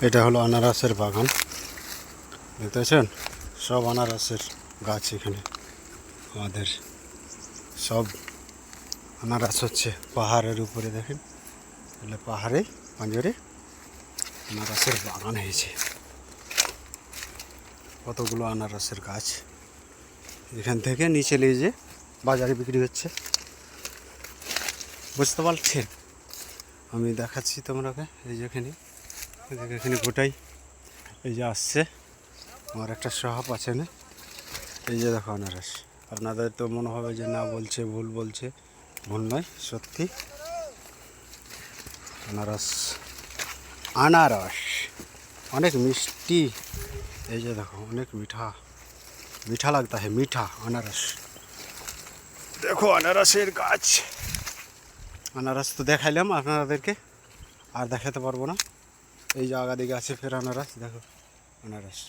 এটা হলো আনারসের বাগান, দেখতেছেন? সব আনারসের গাছ এখানে। আমাদের সব আনারস হচ্ছে পাহাড়ের উপরে, দেখেন তাহলে পাহাড়ে পাঞ্জরে আনারসের বাগান হয়েছে। কতগুলো আনারসের গাছ এখান থেকে নিচে নিয়ে যে বাজারে বিক্রি হচ্ছে, বুঝতে পারছেন? আমি দেখাচ্ছি তোমরাকে। এই যেখানে এখানে গোটাই এই যে আসছে আমার একটা শপ আছে না, এই যে দেখো আনারস। আপনাদের তো মনে হবে যে না বলছে, ভুল বলছে। ভুল নয়, সত্যি আনারস। আনারস অনেক মিষ্টি, এই যে দেখো অনেক মিঠা মিঠা লাগতা है, মিঠা আনারস। দেখো আনারসের গাছ। আনারস তো দেখাইলাম আপনাদেরকে, আর দেখাতে পারবো না। এই জায়গা দিকে আছে ফের আনারস, দেখো আনারস।